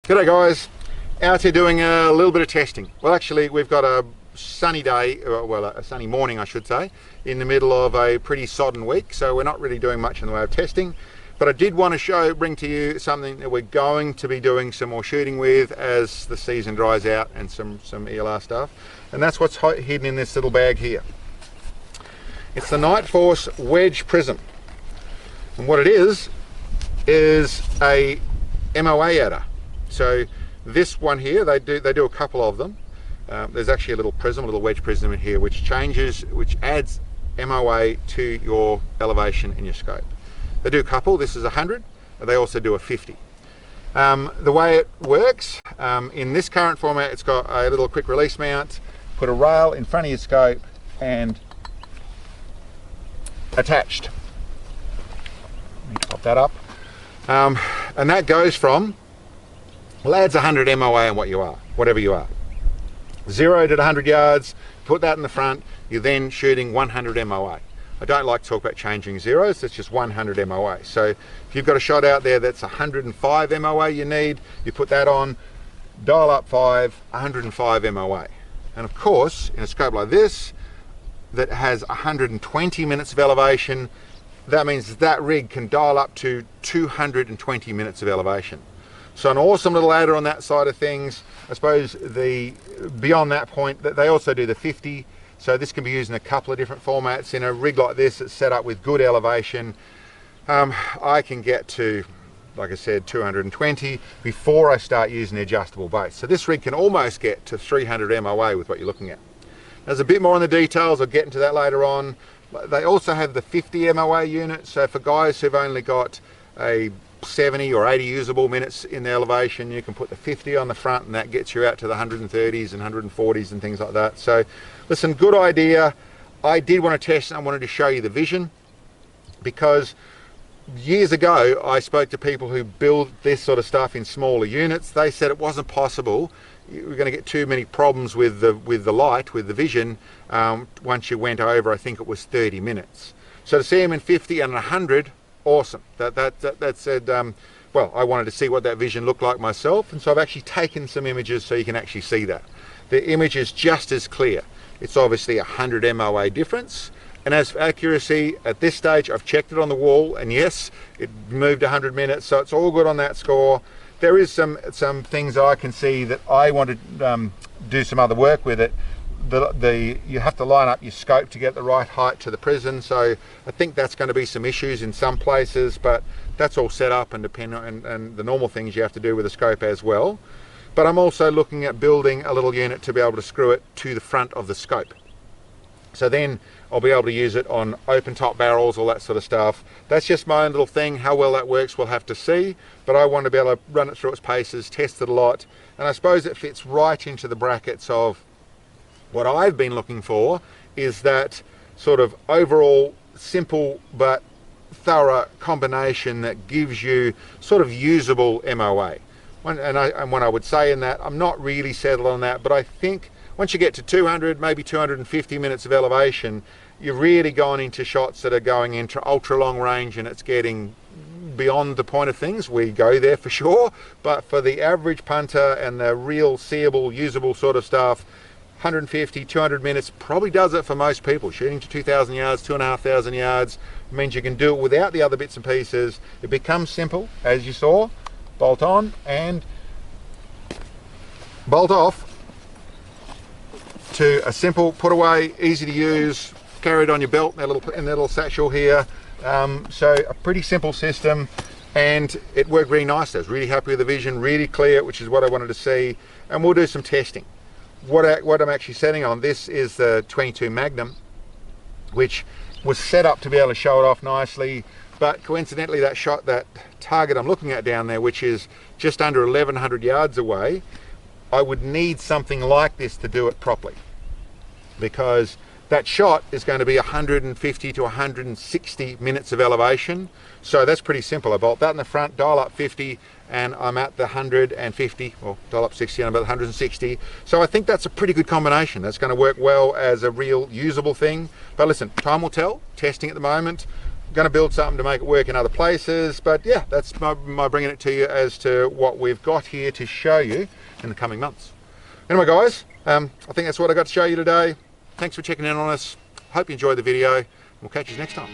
G'day guys, out here doing a little bit of testing. Well, actually we've got a sunny day, well a sunny morning I should say, in the middle of a pretty sodden week, so we're not really doing much in the way of testing. But I did want to bring to you something that we're going to be doing some more shooting with as the season dries out, and some ELR stuff. And that's what's hidden in this little bag here. It's the NightForce Wedge Prism. And what it is a MOA adder. So this one here, they do a couple of them. There's actually a little prism, a little wedge prism in here, which adds MOA to your elevation in your scope. They do a couple. This is 100. They also do a 50. The way it works, in this current format, it's got a little quick release mount, put a rail in front of your scope, and attached. Let me pop that up. And that goes from, well, adds 100 MOA on what you are, whatever you are. 0 to 100 yards, put that in the front, you're then shooting 100 MOA. I don't like to talk about changing zeros, it's just 100 MOA. So if you've got a shot out there that's 105 MOA you need, you put that on, dial up 105 MOA. And of course, in a scope like this, that has 120 minutes of elevation, that means that rig can dial up to 220 minutes of elevation. So an awesome little adder on that side of things. I suppose beyond that point, they also do the 50. So this can be used in a couple of different formats. In a rig like this that's set up with good elevation, I can get to, like I said, 220 before I start using the adjustable base. So this rig can almost get to 300 MOA with what you're looking at. There's a bit more on the details, I'll get into that later on. They also have the 50 MOA unit, so for guys who've only got a 70 or 80 usable minutes in the elevation, you can put the 50 on the front, and that gets you out to the 130s and 140s and things like that. So listen, good idea. I did want to test, and I wanted to show you the vision, because years ago I spoke to people who build this sort of stuff in smaller units. They said it wasn't possible. You were going to get too many problems with the light, with the vision, once you went over, I think it was 30 minutes. So to see them in 50 and 100, awesome. That said, well, I wanted to see what that vision looked like myself, and so I've actually taken some images so you can actually see that. The image is just as clear. It's obviously 100 MOA difference, and as for accuracy, at this stage I've checked it on the wall, and yes, it moved 100 minutes, so it's all good on that score. There is some things I can see that I want to do some other work with it. You have to line up your scope to get the right height to the prism, so I think that's going to be some issues in some places, but that's all set up and and the normal things you have to do with a scope as well. But I'm also looking at building a little unit to be able to screw it to the front of the scope. So then I'll be able to use it on open top barrels, all that sort of stuff. That's just my own little thing. How well that works we'll have to see, but I want to be able to run it through its paces, test it a lot, and I suppose it fits right into the brackets of what I've been looking for, is that sort of overall simple but thorough combination that gives you sort of usable MOA. And when I would say in that, I'm not really settled on that, but I think once you get to 200, maybe 250 minutes of elevation, you're really going into shots that are going into ultra long range, and it's getting beyond the point of things. We go there for sure, but for the average punter and the real seeable, usable sort of stuff, 150, 200 minutes probably does it for most people. Shooting to 2,000 yards, 2,500 yards, means you can do it without the other bits and pieces. It becomes simple, as you saw. Bolt on and bolt off to a simple put away, easy to use, carry it on your belt in that little satchel here. So a pretty simple system, and it worked really nice. I was really happy with the vision, really clear, which is what I wanted to see, and we'll do some testing. What I'm actually setting on, this is the 22 Magnum, which was set up to be able to show it off nicely, but coincidentally that target I'm looking at down there, which is just under 1,100 yards away, I would need something like this to do it properly, because that shot is going to be 150 to 160 minutes of elevation. So that's pretty simple. I bolt that in the front, dial up 50, and I'm at the 150, or dial up 60 and I'm at 160. So I think that's a pretty good combination. That's going to work well as a real usable thing. But listen, time will tell. Testing at the moment. going to build something to make it work in other places, but yeah, that's my bringing it to you as to what we've got here to show you in the coming months. Anyway guys, I think that's what I got to show you today. Thanks for checking in on us. Hope you enjoyed the video. We'll catch you next time.